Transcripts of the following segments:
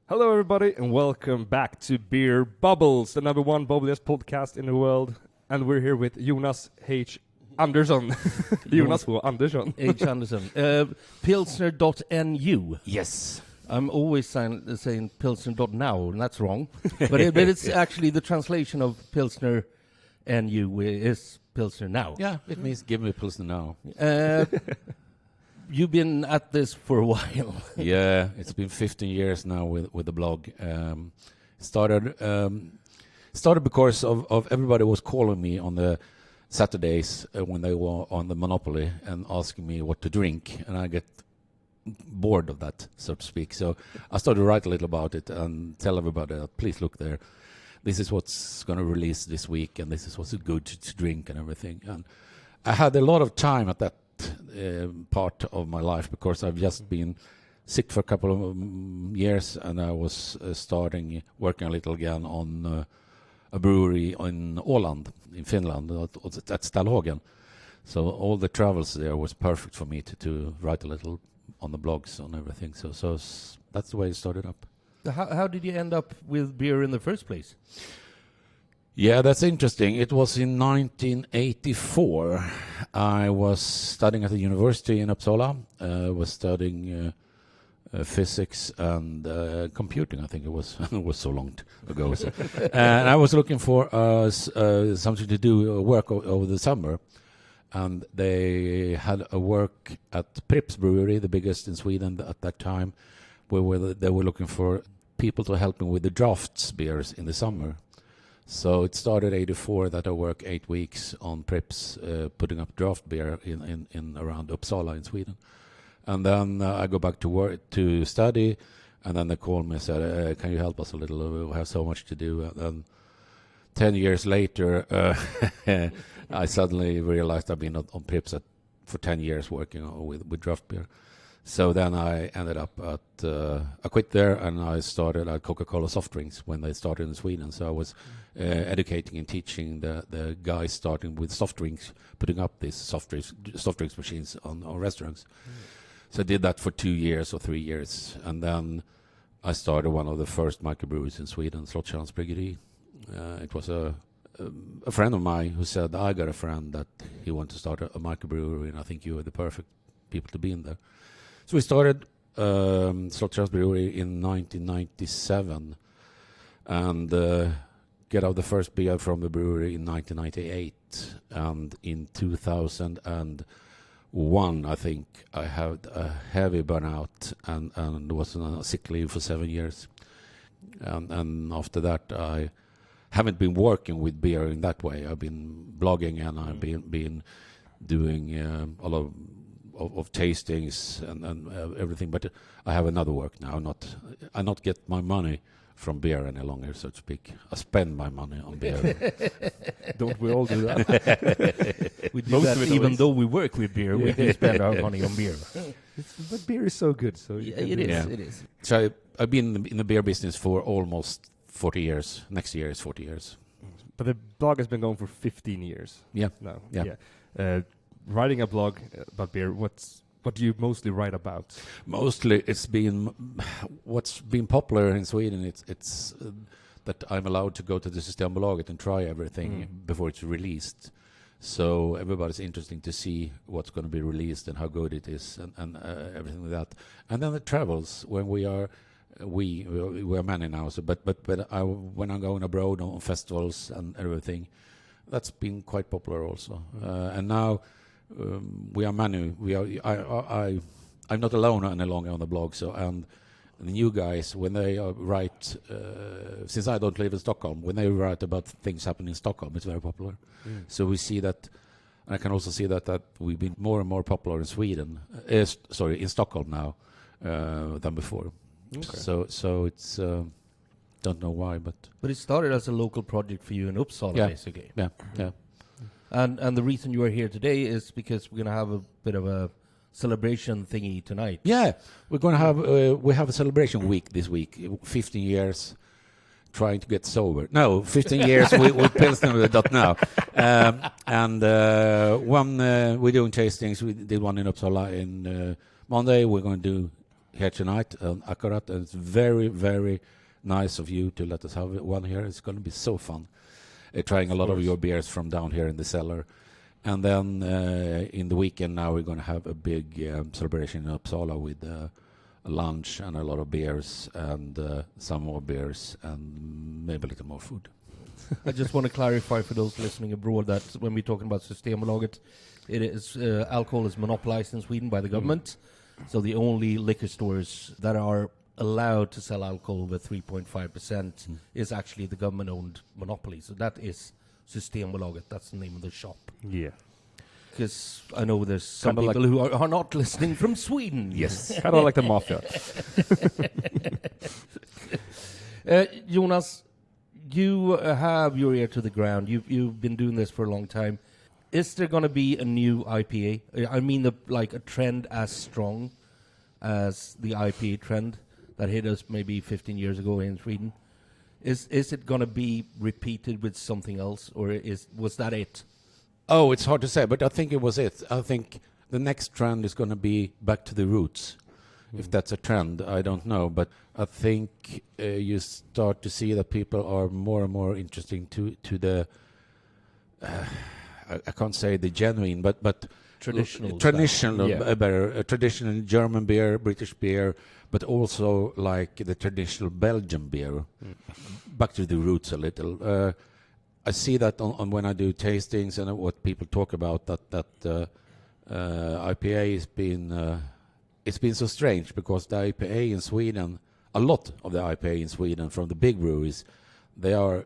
Hello, everybody, and welcome back to Beer Bubbles, the number one bubbliest podcast in the world. And we're here with Jonas H Andersson. Jonas H Andersson. H Andersson. Pilsner.nu. Yes. I'm always saying pilsner.now, and that's wrong. but it's actually the translation of Pilsner NU is Pilsner now. Yeah, it means give me a Pilsner now. You've been at this for a while. Yeah, it's been 15 years now with the blog. Started because of everybody was calling me on the Saturdays when they were on the Monopoly and asking me what to drink, and I get bored of that, so to speak. So I started to write a little about it and tell everybody, please look there. This is what's going to release this week, and this is what's good to drink and everything. And I had a lot of time at that part of my life because I've just been sick for a couple of years, and I was starting working a little again on a brewery in Åland in Finland at Stallhagen. So all the travels there was perfect for me to write a little on the blogs and everything. So that's the way it started up. How did you end up with beer in the first place? Yeah, that's interesting. It was in 1984. I was studying at the university in Uppsala. Was studying physics and computing. I think it was it was so long ago. So. And I was looking for something to do, work over the summer. And they had a work at Pripps Brewery, the biggest in Sweden at that time, where they were looking for people to help them with the drafts beers in the summer. So it started 84 that I worked 8 weeks on Pripps, putting up draft beer in around Uppsala in Sweden. And then I go back to work to study, and then they called me and said, can you help us a little? We have so much to do. And then 10 years later, I suddenly realized I've been on Pripps for 10 years working with draft beer. So then I ended up at, I quit there and I started at Coca-Cola soft drinks when they started in Sweden. So I was educating and teaching the guys starting with soft drinks, putting up these soft drinks machines on restaurants. So I did that for 2 years or 3 years. And then I started one of the first microbreweries in Sweden, Slottskärrans Bryggeri. It was a friend of mine who said, I got a friend that he wanted to start a microbrewery, and I think you are the perfect people to be in there. So we started Slottskärrans Brewery in 1997 and get out the first beer from the brewery in 1998. And in 2001, I think, I had a heavy burnout and was on a sick leave for 7 years. And after that, I haven't been working with beer in that way. I've been blogging and I've been doing a lot of tastings and everything, but I have another work now. I not get my money from beer any longer, so to speak. I spend my money on beer. Don't we all do that? We do that even though we work with beer. We do spend our money on beer. But beer is so good, so yeah, it is. Yeah. It is. So I've been in the beer business for almost 40 years. Next year is 40 years. But the blog has been going for 15 years. Yeah. Now. Yeah. Writing a blog about beer, what do you mostly write about? Mostly it's been what's been popular in Sweden. It's that I'm allowed to go to the Systembolaget and try everything before it's released. So everybody's interesting to see what's going to be released and how good it is and everything like that. And then the travels when we are many now. So but when I'm going abroad on festivals and everything, that's been quite popular also. And now. We are many. I'm not alone any longer on the blog. So and the new guys, when they write, since I don't live in Stockholm, when they write about things happening in Stockholm, it's very popular. So we see that. I can also see that we've been more and more popular in Sweden. In Stockholm now than before. Okay. So it's don't know why, but it started as a local project for you in Uppsala, basically. Yeah. And the reason you are here today is because we're going to have a bit of a celebration thingy tonight. Yeah, we're going to have we have a celebration week this week. 15 years trying to get sober. No, 15 years with pilsner.nu. And one we're doing tastings. We did one in Uppsala in Monday. We're going to do here tonight, Akkurat, and it's very, very nice of you to let us have one here. It's going to be so fun, trying a lot of your beers from down here in the cellar. And then in the weekend now we're going to have a big celebration in Uppsala with a lunch and a lot of beers and some more beers and maybe a little more food. I just want to clarify for those listening abroad that when we're talking about Systembolaget, it is alcohol is monopolized in Sweden by the government. So the only liquor stores that are allowed to sell alcohol with 3.5% is actually the government-owned monopoly. So that is Systembolaget. That's the name of the shop. Yeah. Because I know there's some Kinda people who are not listening from Sweden. Yes. Kind of like the mafia. Jonas, you have your ear to the ground. You've been doing this for a long time. Is there going to be a new IPA? I mean, like a trend as strong as the IPA trend that hit us maybe 15 years ago in Sweden. Is it going to be repeated with something else, or was that it? Oh, it's hard to say, but I think it was it. I think the next trend is going to be back to the roots. If that's a trend, I don't know, but I think you start to see that people are more and more interesting to the. I can't say the genuine, but traditional beer, traditional German beer, British beer, but also like the traditional Belgian beer. Back to the roots a little. I see that on when I do tastings and what people talk about that IPA has been it's been so strange because the IPA in Sweden, a lot of the IPA in Sweden from the big breweries, they are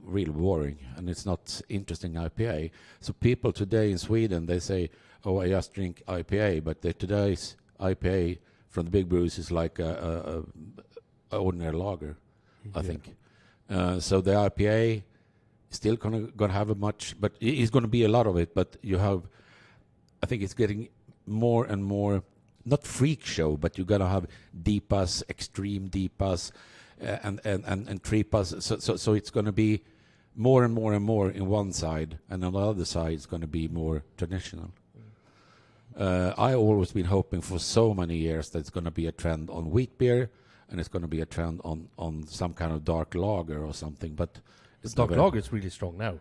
really boring and it's not interesting IPA. So people today in Sweden, they say, "Oh, I just drink IPA," but today's IPA from the big breweries is like a ordinary lager, I think. So the IPA still gonna have a much, but it's gonna be a lot of it. But you have, I think it's getting more and more, not freak show, but you're gonna have deepas, extreme deepas, and tripas. So it's gonna be more and more and more in one side, and on the other side it's gonna be more traditional. I always been hoping for so many years that it's gonna be a trend on wheat beer, and it's gonna be a trend on some kind of dark lager or something, but. Dark lager is really strong now.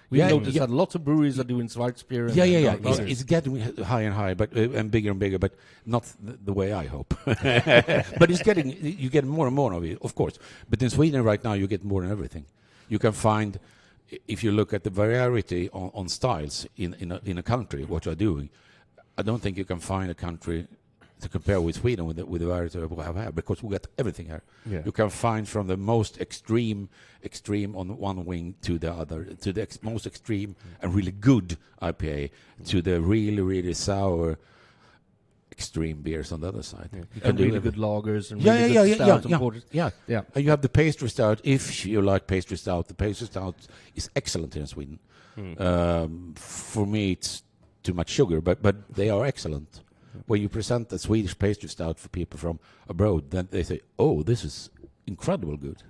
We noticed that lots of breweries are doing Schwarzbier. It's getting higher and higher, but and bigger, but not the way I hope. But you get more and more of it, of course. But in Sweden right now, you get more than everything. You can find, if you look at the variety on styles in a country, what you're doing. I don't think you can find a country to compare with Sweden with the variety we have here, because we got everything here. Yeah. You can find from the most extreme on one wing to the other, to the most extreme and really good IPA to the really, really sour extreme beers on the other side. Yeah. You can do really good lagers and really good stouts and porters. Yeah. And you have the pastry stout. If you like pastry stout, the pastry stout is excellent here in Sweden. For me, it's too much sugar, but they are excellent. When you present a Swedish pastry stout for people from abroad, then they say, "Oh, this is incredible good."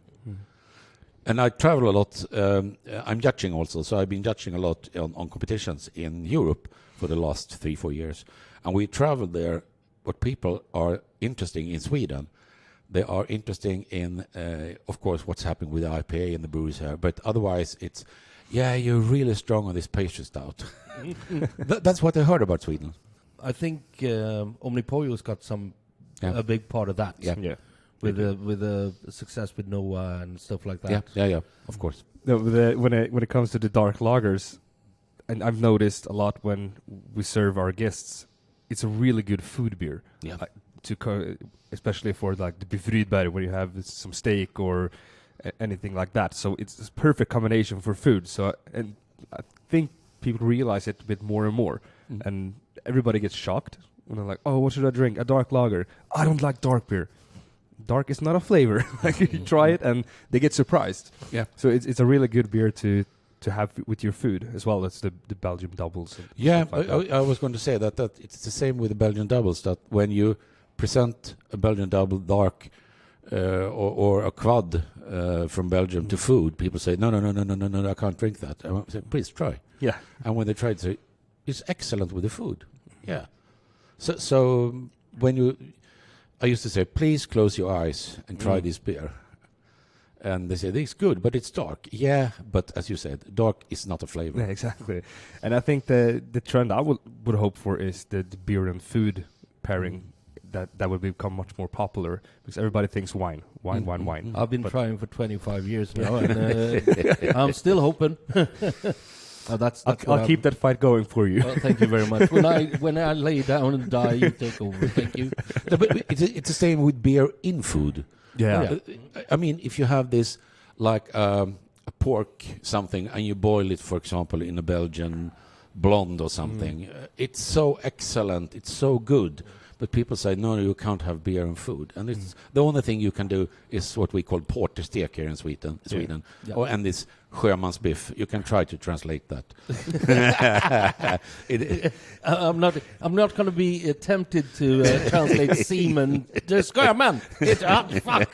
And I travel a lot. I'm judging also, so I've been judging a lot on competitions in Europe for the last 3-4 years. And we travel there. What people are interested in Sweden, they are interested in, of course, what's happening with the IPA and the breweries here. But otherwise, it's, you're really strong on this pastry stout. That's what I heard about Sweden. I think Omnipollo's got a big part of that. Yeah. With the success with Noah and stuff like that. Yeah, of course. No, when it comes to the dark lagers, and I've noticed a lot when we serve our guests, it's a really good food beer. Yeah. Especially for like the bifrydberg, when you have some steak or anything like that. So it's a perfect combination for food. So and I think people realize it a bit more and more, and everybody gets shocked when they're like, "Oh, what should I drink? A dark lager? I don't like dark beer." Dark is not a flavor. Like you try it and they get surprised. Yeah. So it's a really good beer to have with your food as well as the Belgian doubles. And I was going to say that it's the same with the Belgian doubles, that when you present a Belgian double dark or a quad from Belgium to food, people say, no, I can't drink that. I say, please try. Yeah. And when they try it, say, it's excellent with the food. Yeah. So when you, I used to say, please close your eyes and try this beer. And they say, it's good, but it's dark. Yeah, but as you said, dark is not a flavor. Yeah, exactly. And I think the trend I would hope for is the beer and food pairing that will become much more popular, because everybody thinks wine. I've been trying for 25 years now, and I'm still hoping. I'll keep that fight going for you. Well, thank you very much. When I lay down and die, you take over. Thank you. No, but it's the same with beer in food. Yeah. I mean, if you have this, like a pork something, and you boil it, for example, in a Belgian blonde or something, it's so excellent, it's so good. But people say, no, you can't have beer and food. And it's the only thing you can do is what we call porterstek here in Sweden. Yeah. Oh, and this sjömansbiff. You can try to translate that. I'm not going to be tempted to translate semen. Sjöman. Fuck.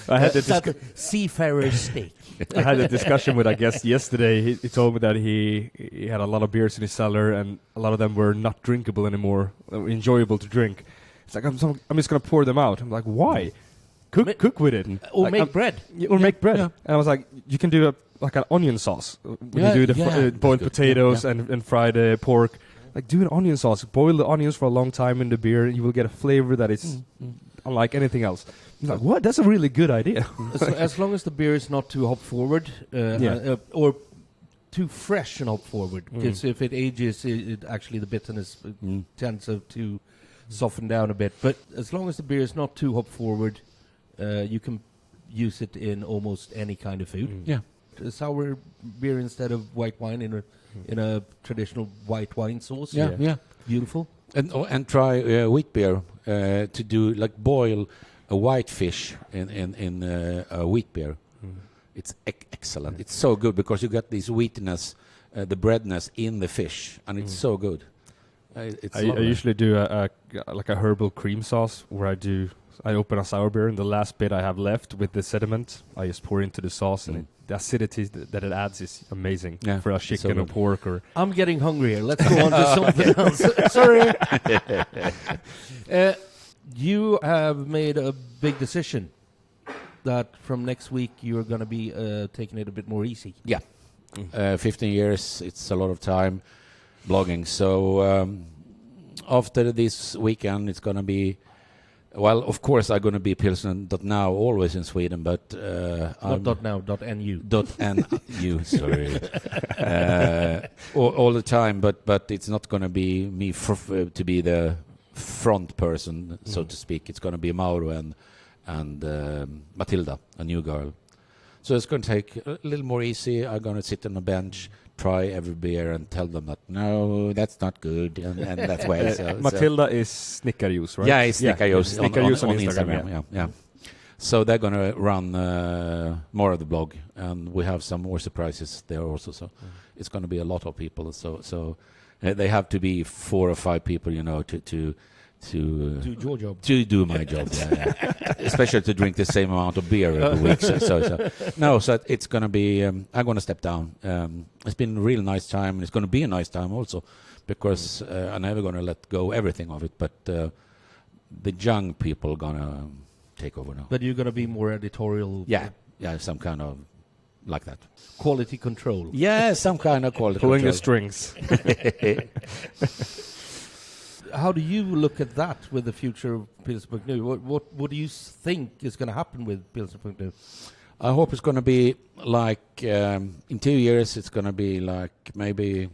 I had that seafarer's steak. I had a discussion with a guest yesterday. He told me that he had a lot of beers in his cellar, and a lot of them were not drinkable anymore, enjoyable to drink. It's like, I'm just going to pour them out. I'm like, why? Cook with it. Or like, make bread. Or make bread. Yeah. And I was like, you can do like an onion sauce. When you do the boiled potatoes and fried pork. Like, do an onion sauce. Boil the onions for a long time in the beer, and you will get a flavor that is unlike anything else. I'm like, what? That's a really good idea. As long as the beer is not too hop forward, or too fresh and hop forward, because if it ages, it actually the bitterness tends to soften down a bit. But as long as the beer is not too hop forward, you can use it in almost any kind of food. Yeah, A sour beer instead of white wine in a traditional white wine sauce. Yeah. Beautiful. And try wheat beer to do, like, boil a white fish in a wheat beer. It's excellent. It's so good because you get this wheatiness, the breadness in the fish, and it's so good. I usually do a herbal cream sauce where I open a sour beer, and the last bit I have left with the sediment, I just pour into the sauce, and the acidity that it adds is amazing for a chicken or pork. Or I'm getting hungry here. Let's go on to something else. Sorry. You have made a big decision that from next week you're going to be taking it a bit more easy. Yeah. 15 years, it's a lot of time blogging. So after this weekend, it's going to be, well, of course, I'm going to be pilsner.nu always in Sweden, but not .now, .nu. .nu, sorry. All the time, but it's not going to be me to be the front person, so to speak. It's going to be Mauro and Matilda, a new girl. So it's going to take a little more easy. I'm going to sit on a bench, try every beer, and tell them that no, that's not good, and that's why. Matilda is Snickarjuice, right? Yeah, it's Snickarjuice on Instagram. Yeah. So they're going to run more of the blog, and we have some more surprises there also. So it's going to be a lot of people. So they have to be 4 or 5 people, to do your job. To do my job, yeah. Especially to drink the same amount of beer every week. So it's going to be, I'm going to step down. It's been a real nice time, and it's going to be a nice time also, because I'm never going to let go everything of it, but the young people are going to take over now. But you're going to be more editorial? Yeah, some kind of like that. Quality control? Yeah, some kind of quality Pulling control. the strings. How do you look at that with the future of pilsner.nu? What do you think is going to happen with pilsner.nu? I hope it's going to be like, in 2 years, it's going to be like maybe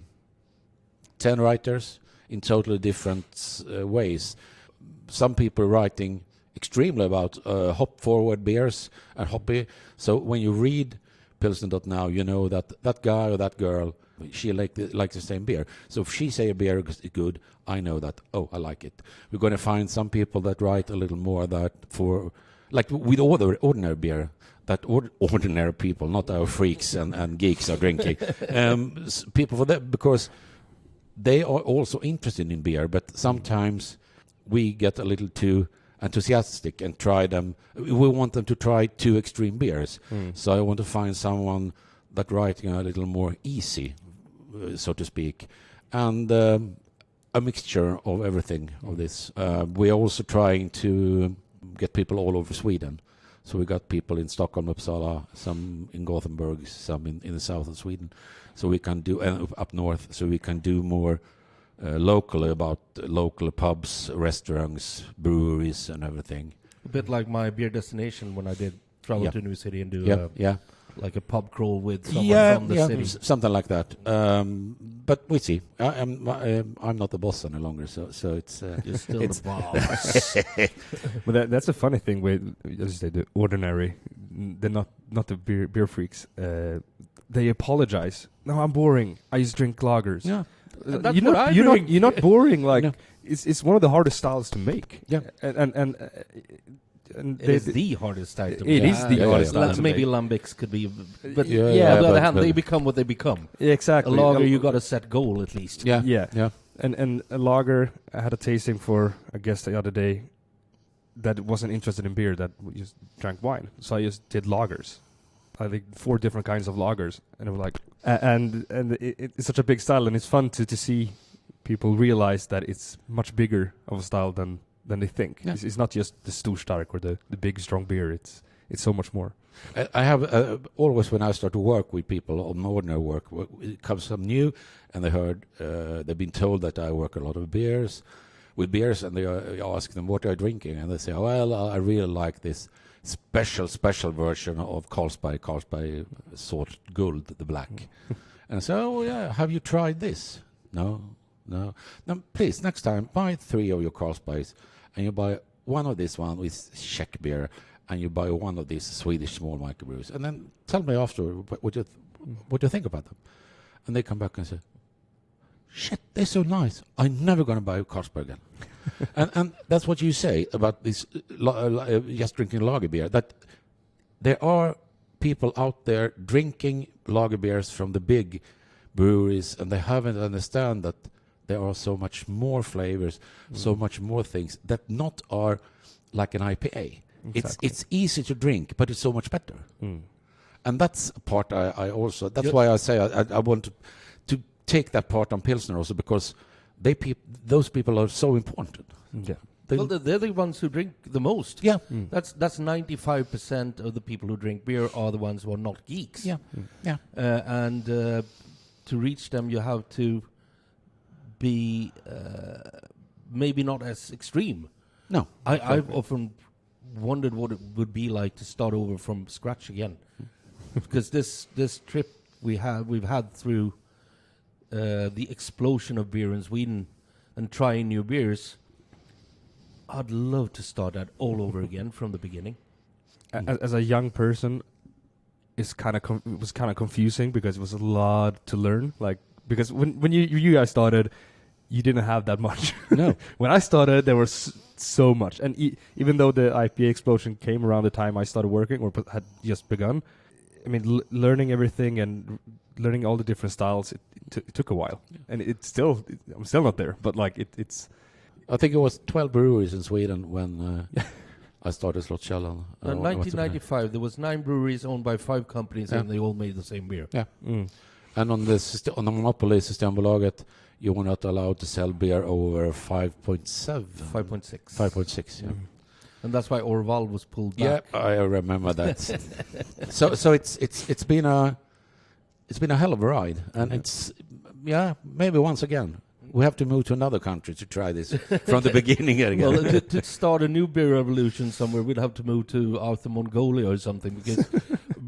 10 writers in totally different ways. Some people writing extremely about hop-forward beers and hoppy. So when you read pilsner.nu, you know that guy or that girl, she likes the same beer. So if she say a beer is good, I know that, I like it. We're going to find some people that write a little more that for, like with ordinary beer, that ordinary people, not our freaks and geeks are drinking. People for that, because they are also interested in beer, but sometimes we get a little too enthusiastic and try them. We want them to try too extreme beers. So I want to find someone that writing a little more easy, so to speak. And a mixture of everything of this. We are also trying to get people all over Sweden. So we got people in Stockholm, Uppsala, some in Gothenburg, some in the south of Sweden. So we can do up north. So we can do more locally about local pubs, restaurants, breweries, and everything. A bit like my beer destination when I did travel to a new city and do like a pub crawl with someone from the city. Something like that. But we see. I'm not the boss any longer, so it's You're still the boss. Well, that's a funny thing with, as you say, the ordinary, they're not the beer freaks. They apologize. No, I'm boring. I just drink lagers. yeah. That's what I drink. You're not boring. Like No. it's one of the hardest styles to make. Yeah. and It is the hardest style to It make. is the hardest style to Maybe make. lambics could be, but Yeah, on yeah, the other but- hand, but- they become what they become. Yeah, A exactly. lager, you got a set goal at least. Yeah. And a lager, I had a tasting for a guest the other day that wasn't interested in beer, that just drank wine. So I just did lagers. I think 4 different kinds of lagers, and it was like, and it's such a big style, and it's fun to see people realize that it's much bigger of a style than they think. Yeah. It's not just the Storstark or the big strong beer. It's so much more. I have always, when I start to work with people on ordinary work, it comes some new, and they've been told that I work a lot of beers, and they ask them what they're drinking, and they say, well, I really like this special version of Carlsberg Sort Gold, the black. And I say, oh yeah, have you tried this? No. Now, please, next time, buy 3 of your Carlsbergs, and you buy one of this one with Czech beer, and you buy one of these Swedish small microbrews, and then tell me after what you think about them. And they come back and say, shit, they're so nice. I'm never going to buy a Carlsberg again. and that's what you say about this just drinking lager beer, that there are people out there drinking lager beers from the big breweries, and they haven't understand that there are so much more flavors, so much more things that not are like an IPA. Exactly. It's easy to drink, but it's so much better. And that's a part I also, that's Yep. why I say I want to take that part on Pilsner also, because those people are so important. Yeah. Well, they're the ones who drink the most. Yeah. That's 95% of the people who drink beer are the ones who are not geeks. Yeah. Yeah. And to reach them, you have to be maybe not as extreme. No. I've often wondered what it would be like to start over from scratch again, because this trip we've had through the explosion of beer in Sweden and trying new beers. I'd love to start that all over again from the beginning. As a young person, it was kind of confusing because it was a lot to learn. Like, because when you guys started, you didn't have that much. No. When I started, there was so much, and even though the IPA explosion came around the time I started working or had just begun, I mean, learning everything and learning all the different styles, it took a while, and I'm still not there. But like it's. I think it was 12 breweries in Sweden when I started Slottskällan. In 1995, there was 9 breweries owned by 5 companies, Yeah. and they all made the same beer. Yeah. And on the monopoly Systembolaget, you were not allowed to sell beer over 5.7. 5.6. 5.6, yeah. And that's why Orval was pulled Yeah, back. I remember that. so it's been a hell of a ride, and it's maybe once again we have to move to another country to try this from the beginning again. Well, to start a new beer revolution somewhere, we'd have to move to Outer Mongolia or something, because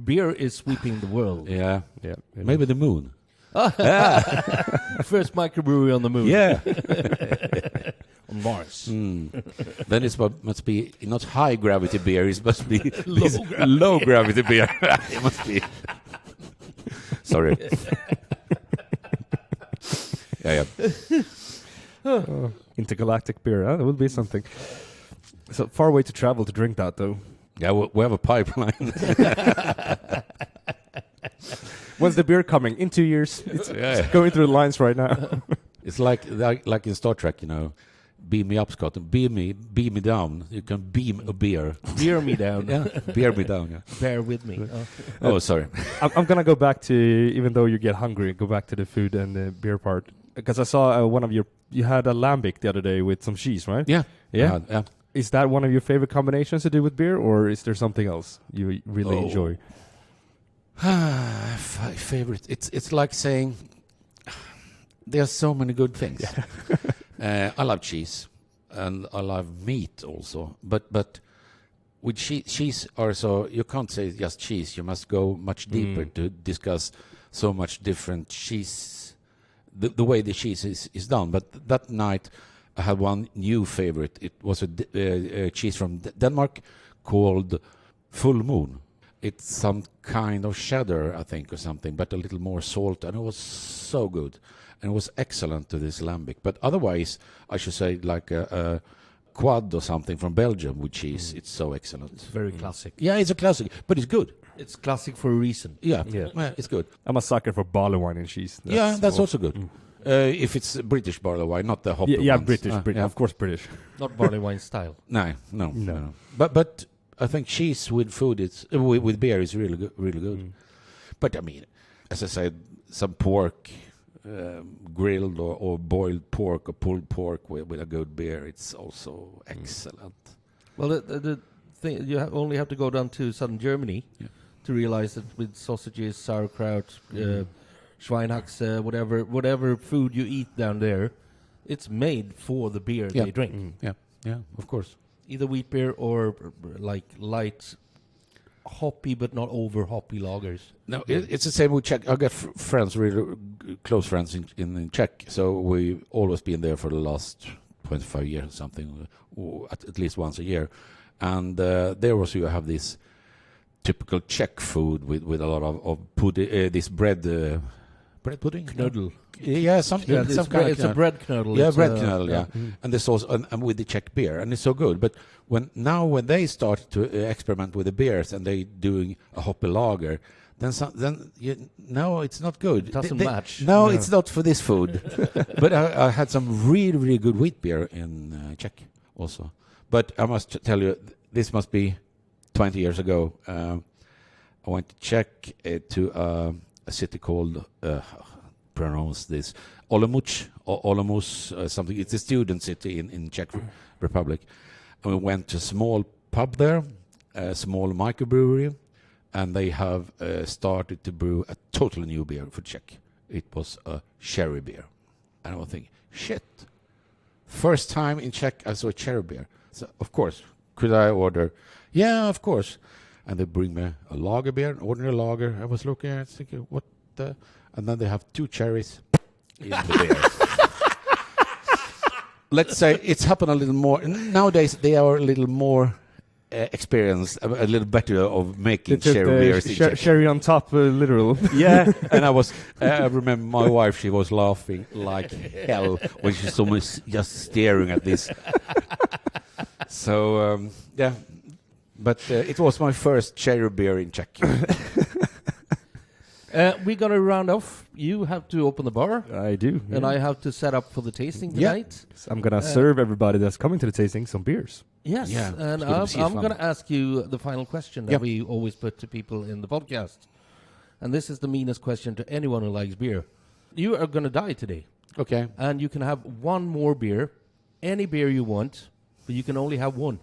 beer is sweeping the world. yeah, Yeah, maybe the moon. First microbrewery on the moon. Yeah. On Mars. Then it must be not high gravity beer. It must be Low low gravity beer. It must be. Sorry. yeah. intergalactic beer. That would be something. So far away to travel to drink that, though. Yeah, we have a pipeline. When's the beer coming? In 2 years. It's going through the lines right now. It's like in Star Trek, you know. Beam me up, Scott, and beam me down. You can beam a beer. Beer me down. Yeah, beer me down. Yeah. Bear with me. Oh, sorry. I'm going to go back to, even though you get hungry, go back to the food and the beer part. Because I saw one of your you had a lambic the other day with some cheese, right? Yeah. Yeah. Yeah. Is that one of your favorite combinations to do with beer, or is there something else you really enjoy? Favorite. It's like saying there's so many good things. I love cheese, and I love meat also. But with cheese also, you can't say just cheese. You must go much deeper to discuss so much different cheese, the way the cheese is done. But that night, I had one new favorite. It was a cheese from Denmark called Full Moon. It's some kind of cheddar, I think, or something, but a little more salt, and it was so good. And it was excellent to this lambic. But otherwise, I should say like a quad or something from Belgium with cheese. It's so excellent. It's very classic. Yeah, it's a classic, but it's good. It's classic for a reason. Yeah, Yeah. it's good. I'm a sucker for barley wine and cheese. That's also good. If it's British barley wine, not the hop. Yeah, ones. British, Yeah. of course, British. Not barley wine style. No. But I think cheese with food, with beer is really good. Really good. But I mean, as I said, some pork, grilled or boiled pork or pulled pork with a good beer, it's also excellent. Well, the thing, you only have to go down to southern Germany to realize that with sausages, sauerkraut, Schweinehaxe, whatever food you eat down there, it's made for the beer they drink. Yeah, of course. Either wheat beer or like light, hoppy but not over hoppy lagers. No, it's the same with Czech. I got friends, really close friends in Czech, so we always been there for the last 25 years or something, or at least once a year. And there also you have this typical Czech food with a lot of pudding, this bread pudding? Knödel. Yeah, some kind of it's a bread knödel. Yeah, bread knödel, yeah. And the sauce, and with the Czech beer, and it's so good. But when they start to experiment with the beers and they doing a hoppy lager, then it's not good. It doesn't match. No, it's not for this food. But I had some really, really good wheat beer in Czech also. But I must tell you, this must be 20 years ago. I went to Czech to a city called pronounce this Olomouc something. It's a student city in Czech Republic, and we went to a small pub there, a small microbrewery, and they have started to brew a totally new beer for Czech. It was a cherry beer, and I was thinking, shit! First time in Czech I saw a cherry beer. So of course, could I order? Yeah, of course. And they bring me a lager beer, an ordinary lager. I was looking at it, thinking, what the? And then they have 2 cherries in the beer. Let's say it's happened a little more. Nowadays, they are a little more experienced, a little better of making cherry beers. Cherry on top, literal. Yeah, and I remember my wife, she was laughing like hell when she saw me just staring at this. So, yeah. But it was my first cherry beer in Czech. We're going to round off. You have to open the bar. I do. And I have to set up for the tasting tonight. So I'm going to serve everybody that's coming to the tasting some beers. Yes. Yeah, And I'm going to ask you the final question that we always put to people in the podcast. And this is the meanest question to anyone who likes beer. You are going to die today. Okay. And you can have one more beer, any beer you want, but you can only have one.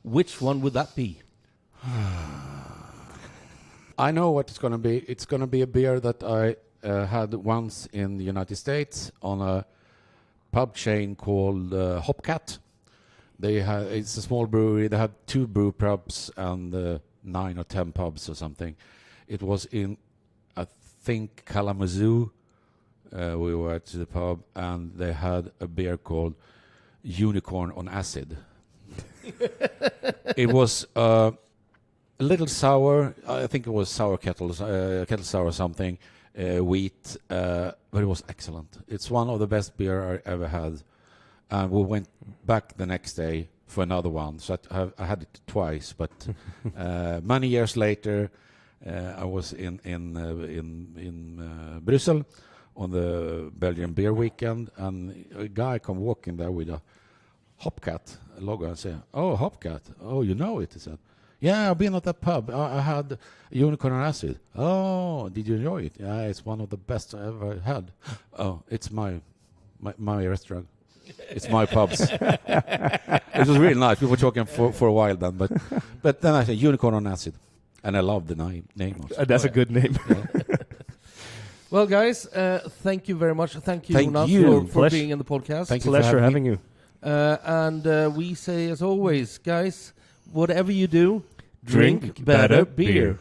Which one would that be? I know what it's going to be. It's going to be a beer that I had once in the United States on a pub chain called Hopcat. It's a small brewery. They had 2 brew pubs and 9 or 10 pubs or something. It was in, I think, Kalamazoo. We were at the pub, and they had a beer called Unicorn on Acid. It was a little sour. I think it was sour kettle sour or something, wheat, but it was excellent. It's one of the best beer I ever had. And we went back the next day for another one. So I had it twice. But many years later, I was in Brussels on the Belgian beer weekend, and a guy come walking there with a Hopcat logo and said, "Oh, Hopcat. Oh, you know it?" He said, "Yeah, I've been at that pub. I had Unicorn on Acid." "Oh, did you enjoy it?" "Yeah, it's one of the best I ever had." "Oh, it's my restaurant." It's my pubs. It was really nice. We were talking for a while then, but then I said Unicorn on Acid, and I love the name also. That's a good name. Yeah. Well, guys, thank you very much. Thank you, Thank Jonas, you. for being in the podcast. Thank you. Pleasure having you. And we say, as always, guys, whatever you do, Drink better beer.